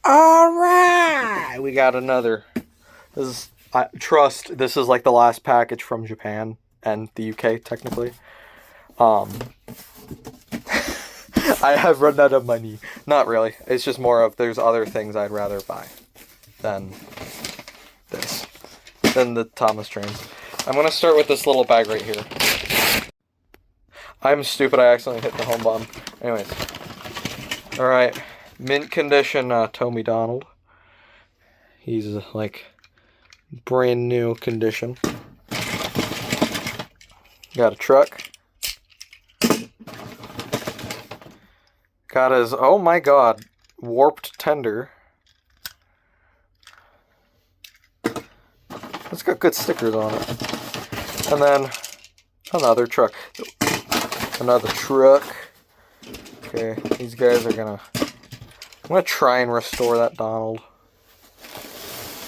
Alright! We got another. This is like the last package from Japan and the UK, technically. I have run out of money. Not really. It's just more of there's other things I'd rather buy than this. Than the Thomas trains. I'm gonna start with this little bag right here. I'm stupid, I accidentally hit the home button. Anyways. Alright. Mint condition Tommy Donald. He's like brand new condition. Got a truck. Got his, oh my god, warped tender. It's got good stickers on it. And then another truck. Another truck. Okay, these guys are gonna... I'm gonna try and restore that Donald.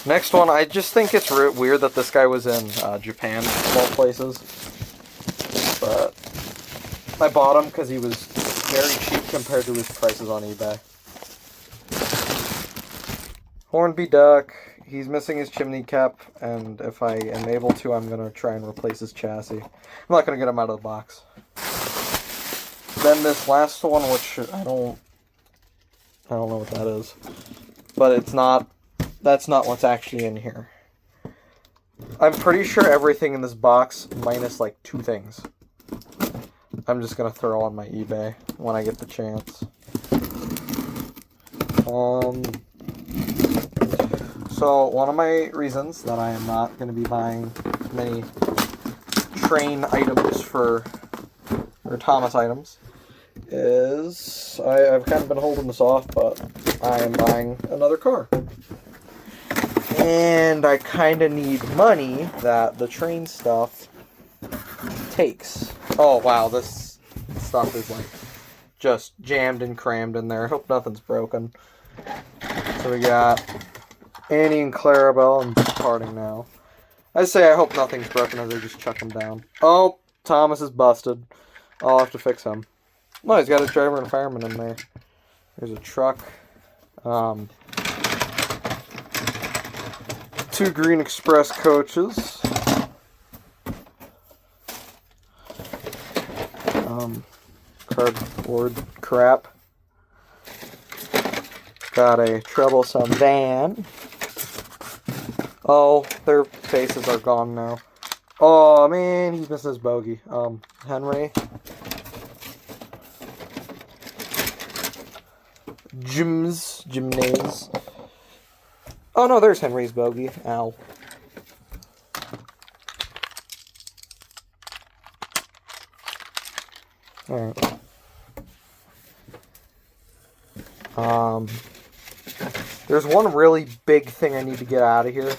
Next one, I just think it's weird that this guy was in Japan, of all places. But I bought him because he was very cheap compared to his prices on eBay. Hornby Duck. He's missing his chimney cap, and if I am able to, I'm gonna try and replace his chassis. I'm not gonna get him out of the box. Then this last one, which I don't know what that is. But it's not, that's not what's actually in here. I'm pretty sure everything in this box, minus like 2 things, I'm just gonna throw on my eBay when I get the chance. So one of my reasons that I am not gonna be buying many train items or Thomas items is I've kind of been holding this off, but I am buying another car. And I kind of need money that the train stuff takes. Oh wow, this stuff is like just jammed and crammed in there. I hope nothing's broken. So we got Annie and Clarabelle and departing now. I say I hope nothing's broken as I just chuck them down. Oh, Thomas is busted. I'll have to fix him. No, he's got a driver and a fireman in there. There's a truck. 2 Green Express coaches. Cardboard crap. Got a troublesome van. Oh, their faces are gone now. Oh man, he's missing his bogey. Henry. Gymnase. Oh no, there's Henry's bogey. Ow. Alright. There's one really big thing I need to get out of here,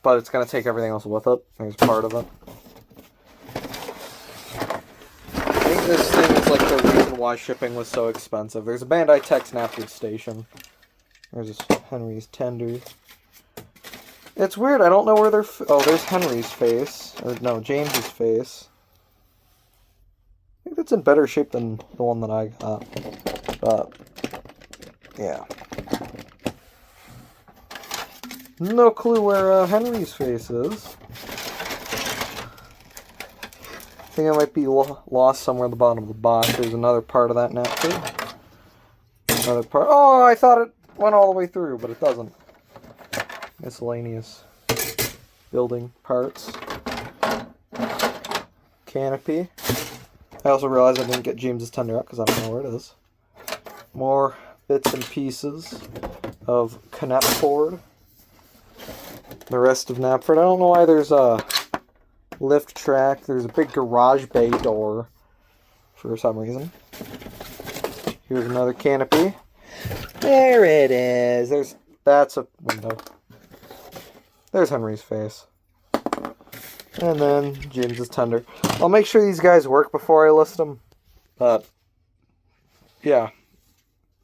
but it's going to take everything else with it. There's part of it. I think this thing is like the reason why shipping was so expensive. There's a Bandai Tex Napster station. There's Henry's tender. It's weird, I don't know where they're... Oh, there's Henry's face. Or, no, James's face. I think that's in better shape than the one that I got. But, yeah. No clue where Henry's face is. I think it might be lost somewhere at the bottom of the box. There's another part of that napkin. Another part. Oh, I thought it went all the way through, but it doesn't. Miscellaneous building parts. Canopy. I also realized I didn't get James's tender up because I don't know where it is. More bits and pieces of Knapford. The rest of Knapford. I don't know why there's a lift track. There's a big garage bay door for some reason. Here's another canopy. There it is. That's a window. There's Henry's face. And then James's tender. I'll make sure these guys work before I list them. But, yeah.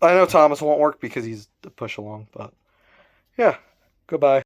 I know Thomas won't work because he's a push along, but, yeah. Goodbye.